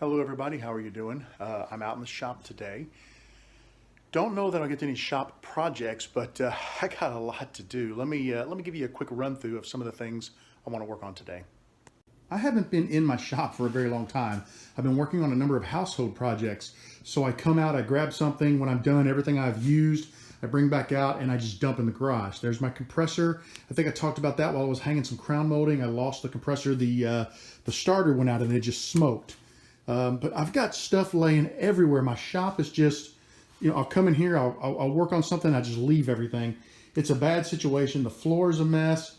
Hello everybody, how are you doing? I'm out in the shop today. Don't know that I'll get to any shop projects, but I got a lot to do. Let me give you a quick run through of some of the things I want to work on today. I haven't been in my shop for a very long time. I've been working on a number of household projects. So I come out, I grab something. When I'm done, everything I've used, I bring back out and I just dump in the garage. There's my compressor. I think I talked about that while I was hanging some crown molding. I lost the compressor. The starter went out and it just smoked. But I've got stuff laying everywhere. My shop is just, I'll come in here, I'll work on something, I just leave everything. It's a bad situation. The floor is a mess.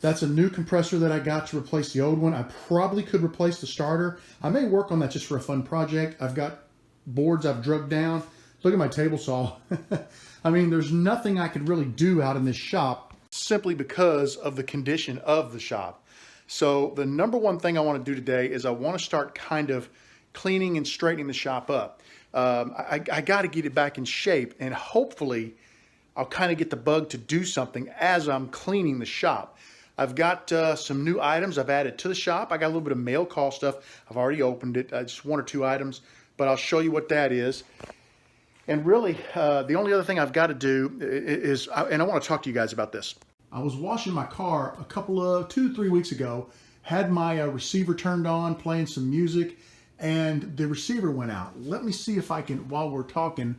That's a new compressor that I got to replace the old one. I probably could replace the starter. I may work on that just for a fun project. I've got boards I've drugged down. Look at my table saw. I mean, there's nothing I could really do out in this shop simply because of the condition of the shop. So the number one thing I want to do today is I want to start kind of cleaning and straightening the shop up. I got to get it back in shape, and hopefully I'll kind of get the bug to do something as I'm cleaning the shop. I've got some new items I've added to the shop. I got a little bit of mail call stuff. I've already opened it, just one or two items, but I'll show you what that is. And really, the only other thing I've got to do is, and I want to talk to you guys about this. I was washing my car a couple of 2-3 weeks ago, had my receiver turned on, playing some music, and the receiver went out. Let me see if I can, while we're talking,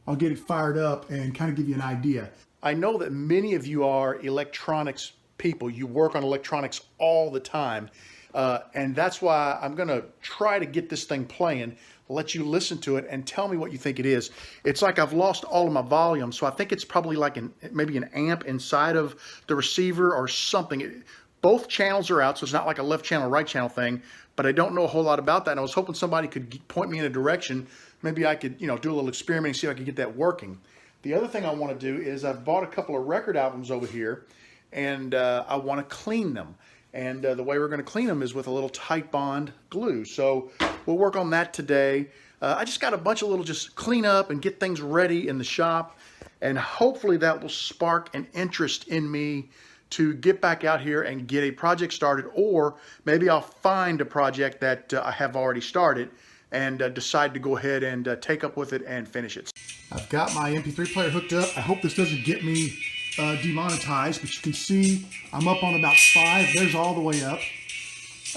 I'll get it fired up and kind of give you an idea. I know that many of you are electronics people. You work on electronics all the time. And that's why I'm going to try to get this thing playing, let you listen to it and tell me what you think it is. It's like I've lost all of my volume, so I think it's probably like maybe an amp inside of the receiver or something. Both channels are out, so it's not like a left channel, right channel thing, but I don't know a whole lot about that. And I was hoping somebody could point me in a direction. Maybe I could, do a little experiment and see if I could get that working. The other thing I want to do is I've bought a couple of record albums over here, and I want to clean them. And the way we're going to clean them is with a little Titebond glue. So we'll work on that today. I just got a bunch of little just clean up and get things ready in the shop. And hopefully that will spark an interest in me to get back out here and get a project started. Or maybe I'll find a project that I have already started and decide to go ahead and take up with it and finish it. I've got my MP3 player hooked up. I hope this doesn't get me demonetized, but you can see I'm up on about 5. There's all the way up.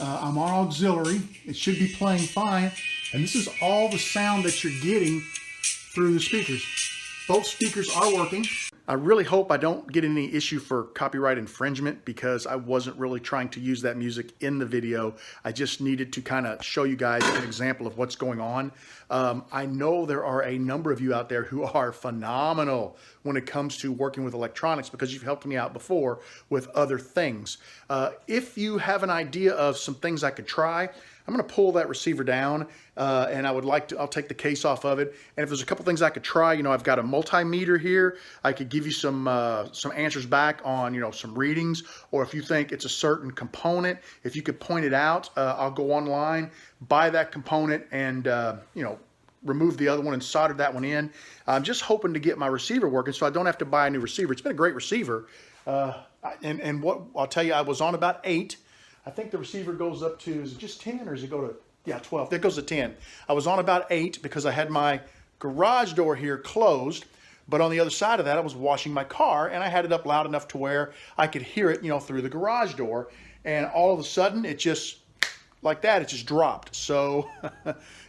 I'm on auxiliary. It should be playing fine. And this is all the sound that you're getting through the speakers. Both speakers are working. I really hope I don't get any issue for copyright infringement because I wasn't really trying to use that music in the video. I just needed to kind of show you guys an example of what's going on. I know there are a number of you out there who are phenomenal when it comes to working with electronics because you've helped me out before with other things. If you have an idea of some things I could try, I'm going to pull that receiver down and I'll take the case off of it. And if there's a couple things I could try, I've got a multimeter here. I could give you some answers back on, some readings, or if you think it's a certain component, if you could point it out, I'll go online, buy that component and, remove the other one and solder that one in. I'm just hoping to get my receiver working so I don't have to buy a new receiver. It's been a great receiver. And what I'll tell you, I was on about 8. I think the receiver goes up to, is it just 10 or does it go to, yeah, 12. That goes to 10. I was on about 8 because I had my garage door here closed, but on the other side of that, I was washing my car and I had it up loud enough to where I could hear it, through the garage door. And all of a sudden, it just, like that, it just dropped. So,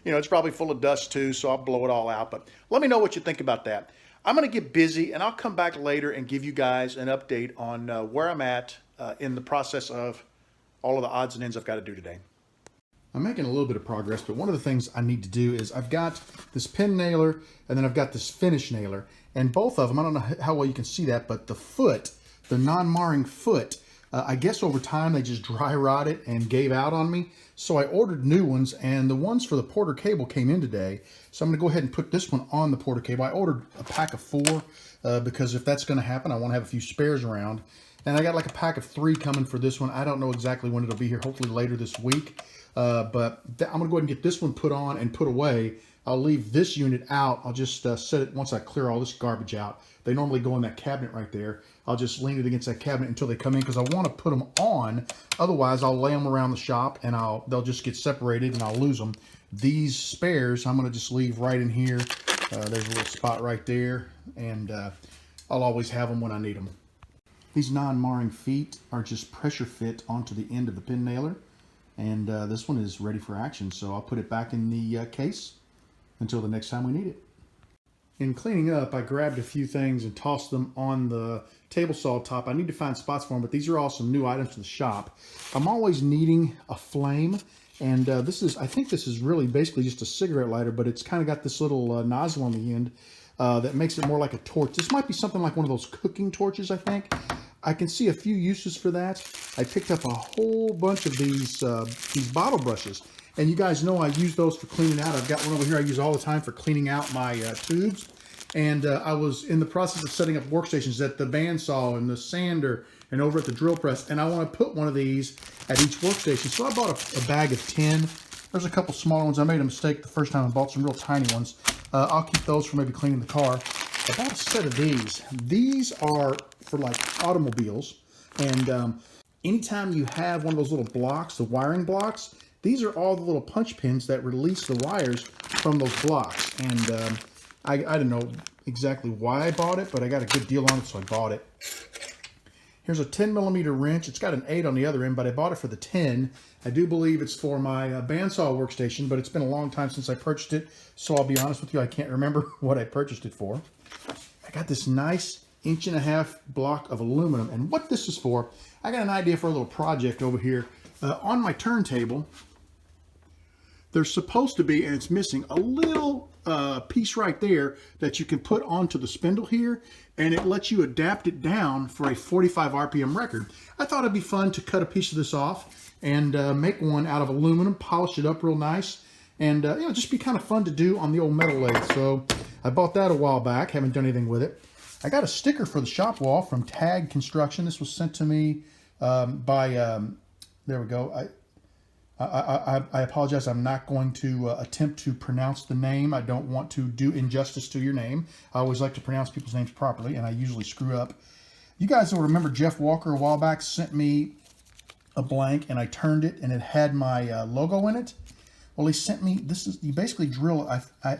it's probably full of dust too, so I'll blow it all out. But let me know what you think about that. I'm going to get busy and I'll come back later and give you guys an update on where I'm at in the process of all of the odds and ends I've got to do today. I'm making a little bit of progress, but one of the things I need to do is I've got this pin nailer and then I've got this finish nailer. And both of them, I don't know how well you can see that, but the foot, the non-marring foot, I guess over time they just dry rotted and gave out on me. So I ordered new ones, and the ones for the Porter cable came in today. So I'm going to go ahead and put this one on the Porter cable. I ordered a pack of 4 because if that's going to happen, I want to have a few spares around. And I got like a pack of 3 coming for this one. I don't know exactly when it'll be here, hopefully later this week. I'm gonna go ahead and get this one put on and put away. I'll leave this unit out. I'll just set it once I clear all this garbage out. They normally go in that cabinet right there. I'll just lean it against that cabinet until they come in because I want to put them on. Otherwise, I'll lay them around the shop and they'll just get separated and I'll lose them. These spares, I'm going to just leave right in here. There's a little spot right there, and I'll always have them when I need them. These non-marring feet are just pressure fit onto the end of the pin nailer, and this one is ready for action. So I'll put it back in the case until the next time we need it. In cleaning up, I grabbed a few things and tossed them on the table saw top. I need to find spots for them, but these are all some new items to the shop. I'm always needing a flame, and I think this is really basically just a cigarette lighter, but it's kind of got this little nozzle on the end that makes it more like a torch. This might be something like one of those cooking torches, I think. I can see a few uses for that. I picked up a whole bunch of these bottle brushes. And you guys know I use those for cleaning out. I've got one over here I use all the time for cleaning out my tubes. And I was in the process of setting up workstations at the bandsaw and the sander and over at the drill press. And I want to put one of these at each workstation. So I bought a bag of 10. There's a couple smaller ones. I made a mistake the first time and bought some real tiny ones. I'll keep those for maybe cleaning the car. I bought a set of these. These are for like automobiles. And anytime you have one of those little blocks, the wiring blocks, these are all the little punch pins that release the wires from those blocks. And I don't know exactly why I bought it, but I got a good deal on it, so I bought it. Here's a 10mm wrench. It's got an 8 on the other end, but I bought it for the 10. I do believe it's for my bandsaw workstation, but it's been a long time since I purchased it, so I'll be honest with you, I can't remember what I purchased it for. I got this nice 1.5-inch block of aluminum, and what this is for, I got an idea for a little project over here. On my turntable, there's supposed to be, and it's missing, a little piece right there that you can put onto the spindle here, and it lets you adapt it down for a 45 RPM record. I thought it'd be fun to cut a piece of this off and make one out of aluminum, polish it up real nice, and just be kind of fun to do on the old metal lathe. So I bought that a while back, haven't done anything with it. I got a sticker for the shop wall from Tag Construction. This was sent to me by, there we go. I apologize. I'm not going to attempt to pronounce the name. I don't want to do injustice to your name. I always like to pronounce people's names properly, and I usually screw up. You guys will remember Jeff Walker a while back sent me a blank, and I turned it, and it had my logo in it. Well, he sent me, you basically drill,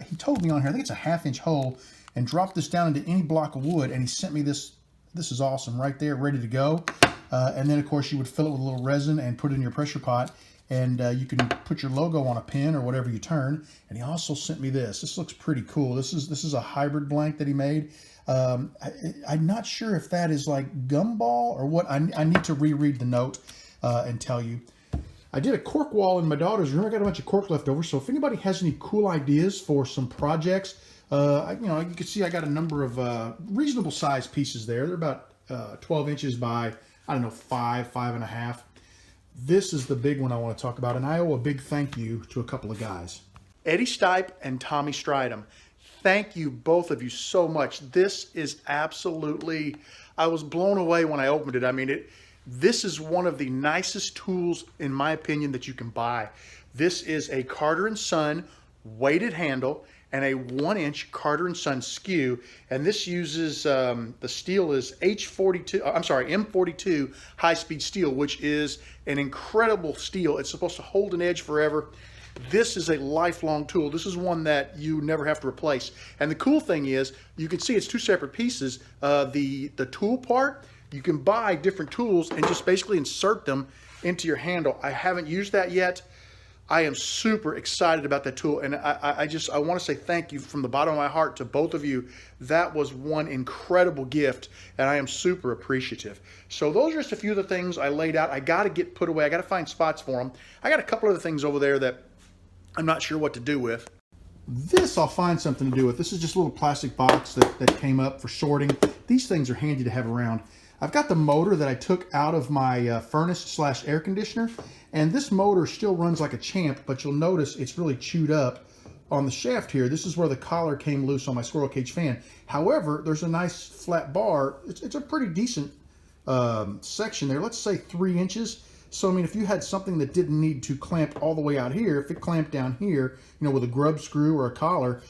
he told me on here, I think it's a 1/2-inch hole, and drop this down into any block of wood, and he sent me this. This is awesome right there, ready to go. And then, of course, you would fill it with a little resin and put it in your pressure pot. And you can put your logo on a pin or whatever you turn. And he also sent me this. This looks pretty cool. This is a hybrid blank that he made. I'm not sure if that is like gumball or what. I need to reread the note and tell you. I did a cork wall in my daughter's room. I got a bunch of cork left over. So if anybody has any cool ideas for some projects, you can see I got a number of reasonable size pieces there. They're about 12 inches by, I don't know, 5.5. This is the big one I want to talk about, and I owe a big thank you to a couple of guys. Eddie Stipe and Tommy Stridham. Thank you, both of you, so much. This is absolutely, I was blown away when I opened it. I mean, this is one of the nicest tools, in my opinion, that you can buy. This is a Carter & Son weighted handle and a 1-inch Carter & Son skew. And this uses, the steel is M42 high-speed steel, which is an incredible steel. It's supposed to hold an edge forever. This is a lifelong tool. This is one that you never have to replace. And the cool thing is, you can see it's two separate pieces. The tool part, you can buy different tools and just basically insert them into your handle. I haven't used that yet. I am super excited about that tool, and I want to say thank you from the bottom of my heart to both of you. That was one incredible gift, and I am super appreciative. So those are just a few of the things I laid out. I got to get put away. I got to find spots for them. I got a couple other things over there that I'm not sure what to do with. This I'll find something to do with. This is just a little plastic box that came up for sorting. These things are handy to have around. I've got the motor that I took out of my furnace/air conditioner, and this motor still runs like a champ, but you'll notice it's really chewed up on the shaft here. This is where the collar came loose on my squirrel cage fan. However, there's a nice flat bar. It's a pretty decent section there. Let's say 3 inches. So, I mean, if you had something that didn't need to clamp all the way out here, if it clamped down here, you know, with a grub screw or a collar,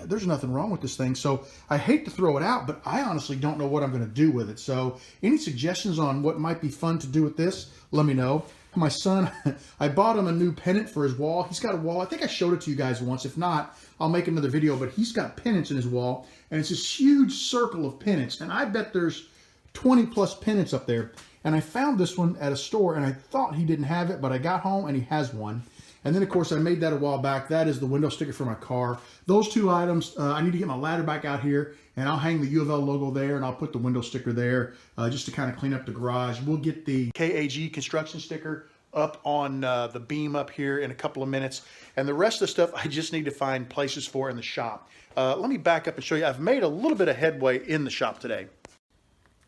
there's nothing wrong with this thing. So I hate to throw it out, but I honestly don't know what I'm going to do with it. So any suggestions on what might be fun to do with this, let me know. My son, I bought him a new pennant for his wall. He's got a wall. I think I showed it to you guys once. If not, I'll make another video, but he's got pennants in his wall, and it's this huge circle of pennants. And I bet there's 20 plus pennants up there. And I found this one at a store, and I thought he didn't have it, but I got home and he has one. And then, of course, I made that a while back. That is the window sticker for my car. Those two items, I need to get my ladder back out here, and I'll hang the U of L logo there, and I'll put the window sticker there just to kind of clean up the garage. We'll get the KAG construction sticker up on the beam up here in a couple of minutes. And the rest of the stuff, I just need to find places for in the shop. Let me back up and show you. I've made a little bit of headway in the shop today.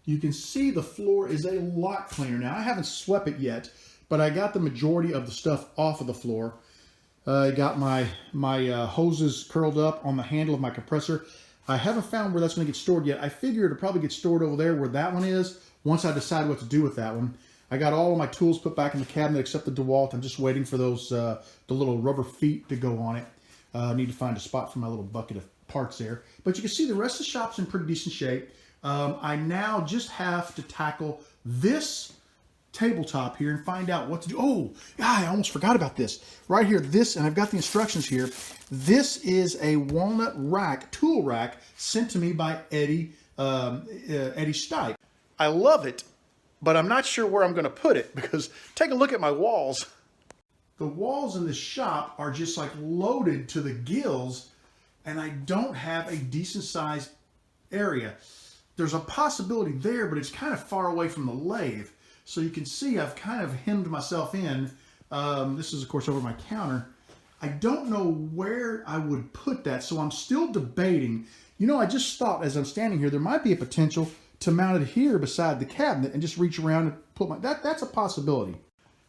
You can see the floor is a lot cleaner now. I haven't swept it yet, but I got the majority of the stuff off of the floor. I got my hoses curled up on the handle of my compressor. I haven't found where that's going to get stored yet. I figure it'll probably get stored over there where that one is once I decide what to do with that one. I got all of my tools put back in the cabinet except the DeWalt. I'm just waiting for those the little rubber feet to go on it. I need to find a spot for my little bucket of parts there. But you can see the rest of the shop's in pretty decent shape. I now just have to tackle this tabletop here and find out what to do. Oh, yeah, I almost forgot about this. Right here, this, and I've got the instructions here. This is a walnut rack, tool rack, sent to me by Eddie Stipe. I love it, but I'm not sure where I'm going to put it because take a look at my walls. The walls in this shop are just like loaded to the gills, and I don't have a decent sized area. There's a possibility there, but it's kind of far away from the lathe. So you can see I've kind of hemmed myself in. This is, of course, over my counter. I don't know where I would put that, so I'm still debating. You know, I just thought as I'm standing here, there might be a potential to mount it here beside the cabinet and just reach around and put my... That's a possibility.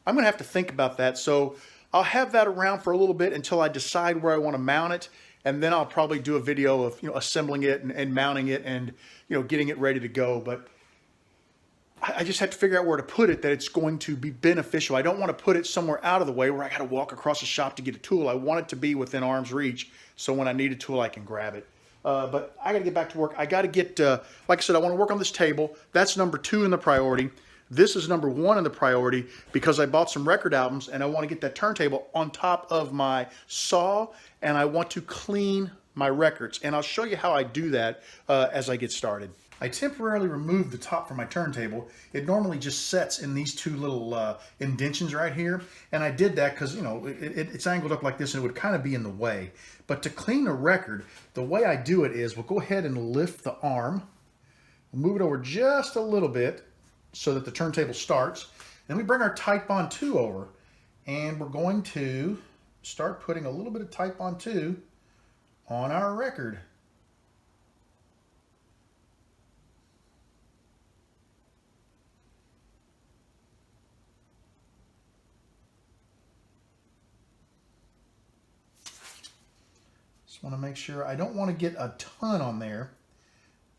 I'm going to have to think about that, so I'll have that around for a little bit until I decide where I want to mount it. And then I'll probably do a video of, you know, assembling it and mounting it and, you know, getting it ready to go. But I just have to figure out where to put it that it's going to be beneficial. I don't want to put it somewhere out of the way where I got to walk across the shop to get a tool. I want it to be within arm's reach so when I need a tool, I can grab it. But I got to get back to work. I got to get, like I said, I want to work on this table. That's number 2 in the priority. This is number 1 in the priority because I bought some record albums and I want to get that turntable on top of my saw and I want to clean my records. And I'll show you how I do that as I get started. I temporarily removed the top from my turntable. It normally just sets in these 2 little indentions right here. And I did that because, you know, it's angled up like this and it would kind of be in the way. But to clean a record, the way I do it is we'll go ahead and lift the arm, we'll move it over just a little bit so that the turntable starts. Then we bring our Titebond II over and we're going to start putting a little bit of Titebond II on our record. Just want to make sure, I don't want to get a ton on there.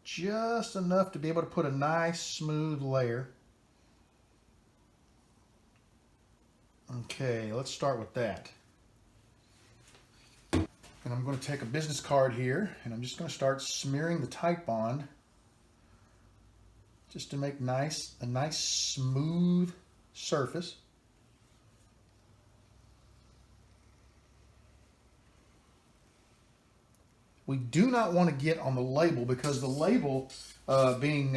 Just enough to be able to put a nice smooth layer. Okay, let's start with that. And I'm going to take a business card here and I'm just going to start smearing the Titebond just to make a nice smooth surface. We do not want to get on the label because the label being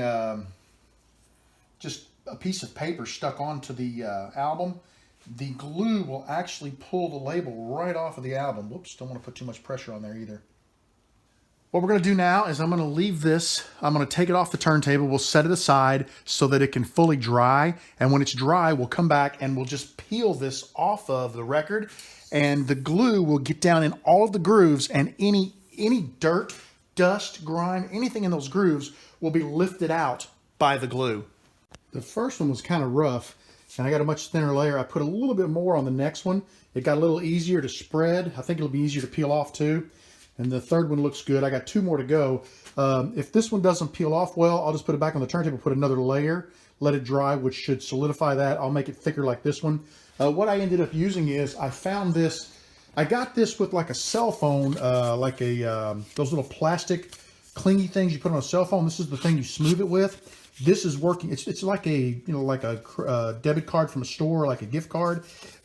just a piece of paper stuck onto the album, the glue will actually pull the label right off of the album. Whoops, don't want to put too much pressure on there either. What we're going to do now is I'm going to leave this, I'm going to take it off the turntable, we'll set it aside so that it can fully dry, and when it's dry we'll come back and we'll just peel this off of the record, and the glue will get down in all of the grooves, and any dirt, dust, grime, anything in those grooves will be lifted out by the glue. The first one was kind of rough, and I got a much thinner layer. I put a little bit more on the next one. It got a little easier to spread. I think it'll be easier to peel off too. And the third one looks good. I got 2 more to go. If this one doesn't peel off well, I'll just put it back on the turntable, put another layer let it dry, which should solidify that. I'll make it thicker like this one. What I ended up using is I found this. I got this with like a cell phone, like those little plastic clingy things you put on a cell phone. This is the thing you smooth it with. This is working. It's like a like a debit card from a store, like a gift card.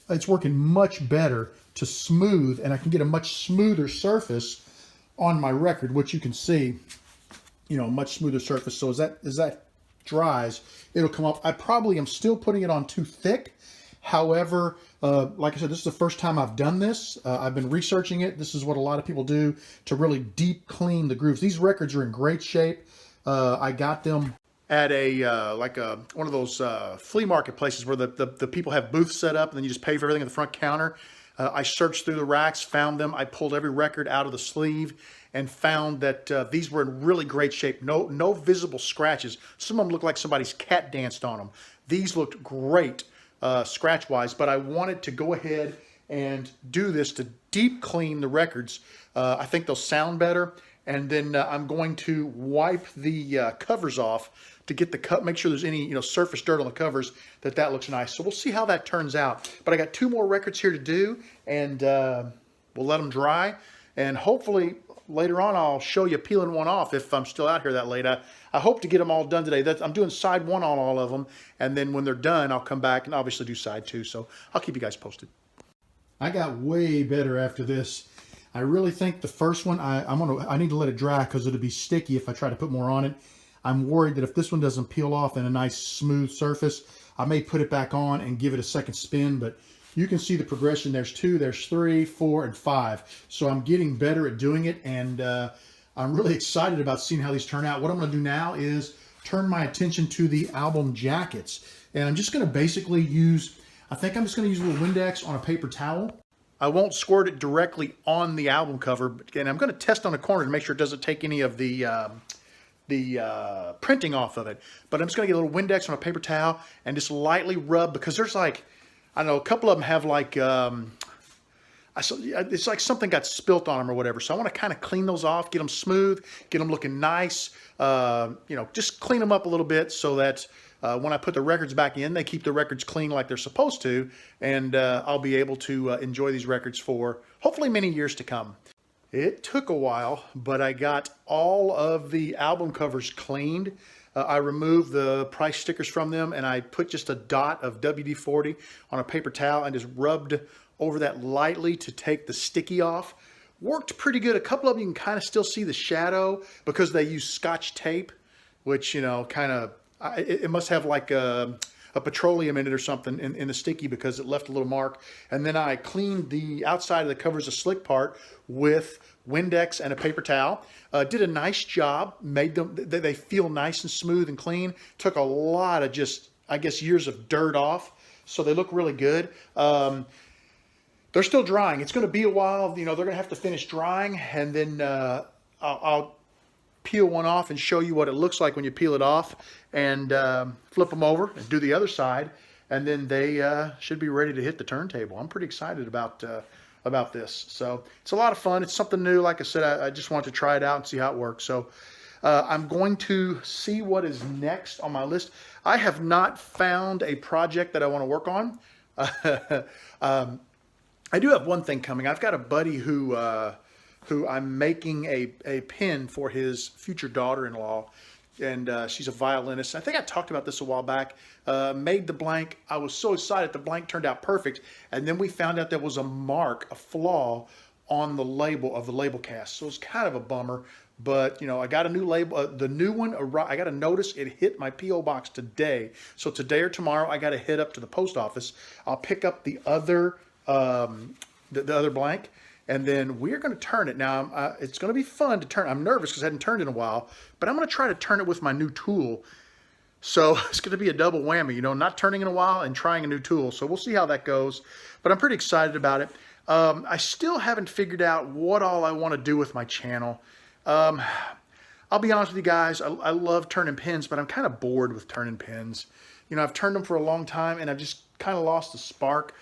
It's working much better to smooth, and I can get a much smoother surface on my record, which you can see, much smoother surface. So as that dries, it'll come off. I probably am still putting it on too thick. However, like I said, this is the first time I've done this. I've been researching it. This is what a lot of people do to really deep clean the grooves. These records are in great shape. I got them at one of those flea market places where the people have booths set up and then you just pay for everything at the front counter. I searched through the racks, found them. I pulled every record out of the sleeve and found that these were in really great shape. No visible scratches. Some of them looked like somebody's cat danced on them. These looked great scratch-wise, but I wanted to go ahead and do this to deep clean the records. I think they'll sound better. And then I'm going to wipe the covers off to get the cut, make sure there's any surface dirt on the covers, that looks nice. So we'll see how that turns out. But I got 2 more records here to do, and we'll let them dry. And hopefully later on I'll show you peeling one off if I'm still out here that late. I hope to get them all done today. I'm doing side 1 on all of them, and then when they're done, I'll come back and obviously do side 2. So I'll keep you guys posted. I got way better after this. I really think the first one, I need to let it dry because it'll be sticky if I try to put more on it. I'm worried that if this one doesn't peel off in a nice smooth surface, I may put it back on and give it a second spin, but you can see the progression. There's 2, there's 3, 4, and 5. So I'm getting better at doing it, and I'm really excited about seeing how these turn out. What I'm going to do now is turn my attention to the album jackets, and I'm just going to basically use, I think I'm just going to use a little Windex on a paper towel. I won't squirt it directly on the album cover, and I'm going to test on the corner to make sure it doesn't take any of the printing off of it. But I'm just going to get a little Windex on a paper towel and just lightly rub, because there's like, I don't know, a couple of them have like, it's like something got spilt on them or whatever. So I want to kind of clean those off, get them smooth, get them looking nice, just clean them up a little bit so that when I put the records back in, they keep the records clean like they're supposed to, and I'll be able to enjoy these records for hopefully many years to come. It took a while, but I got all of the album covers cleaned. I removed the price stickers from them, and I put just a dot of WD-40 on a paper towel and just rubbed over that lightly to take the sticky off. Worked pretty good. A couple of them you can kind of still see the shadow because they use Scotch tape, which, kind of, it must have like a petroleum in it or something in the sticky because it left a little mark. And then I cleaned the outside of the covers, a slick part, with Windex and a paper towel. Did a nice job, made them, they feel nice and smooth and clean. Took a lot of just, I guess, years of dirt off. So they look really good. They're still drying. It's going to be a while. They're going to have to finish drying, and then I'll peel one off and show you what it looks like when you peel it off, and flip them over and do the other side, and then they should be ready to hit the turntable. I'm pretty excited about this. So it's a lot of fun. It's something new. Like I said, I just want to try it out and see how it works. So I'm going to see what is next on my list. I have not found a project that I want to work on. I do have one thing coming. I've got a buddy who I'm making a pin for his future daughter-in-law, and she's a violinist. I think I talked about this a while back. Made the blank. I was so excited. The blank turned out perfect, and then we found out there was a mark, a flaw on the label of the label cast. So it's kind of a bummer, but I got a new label. The new one, I got a notice. It hit my P.O. box today. So today or tomorrow, I got to head up to the post office. I'll pick up the other the other blank, and then we're going to turn it. Now, it's going to be fun to turn. I'm nervous because I hadn't turned in a while, but I'm going to try to turn it with my new tool. So it's going to be a double whammy, not turning in a while and trying a new tool. So we'll see how that goes, but I'm pretty excited about it. I still haven't figured out what all I want to do with my channel. I'll be honest with you guys. I love turning pins, but I'm kind of bored with turning pins. I've turned them for a long time, and I've just kind of lost the spark.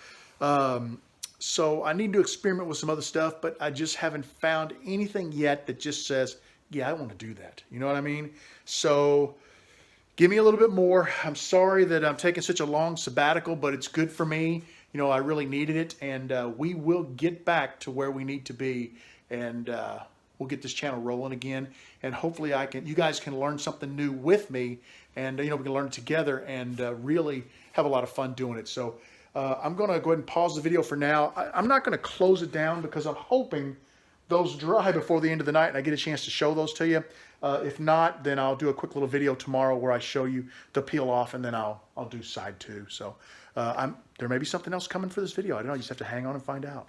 So I need to experiment with some other stuff, but I just haven't found anything yet that just says, yeah, I want to do that. You know what I mean? So give me a little bit more. I'm sorry that I'm taking such a long sabbatical, but it's good for me. You know, I really needed it, and we will get back to where we need to be, and we'll get this channel rolling again. And hopefully, you guys can learn something new with me, and we can learn it together and really have a lot of fun doing it. So I'm going to go ahead and pause the video for now. I'm not going to close it down because I'm hoping those dry before the end of the night and I get a chance to show those to you. If not, then I'll do a quick little video tomorrow where I show you to peel off, and then I'll do side 2. So there may be something else coming for this video. I don't know. You just have to hang on and find out.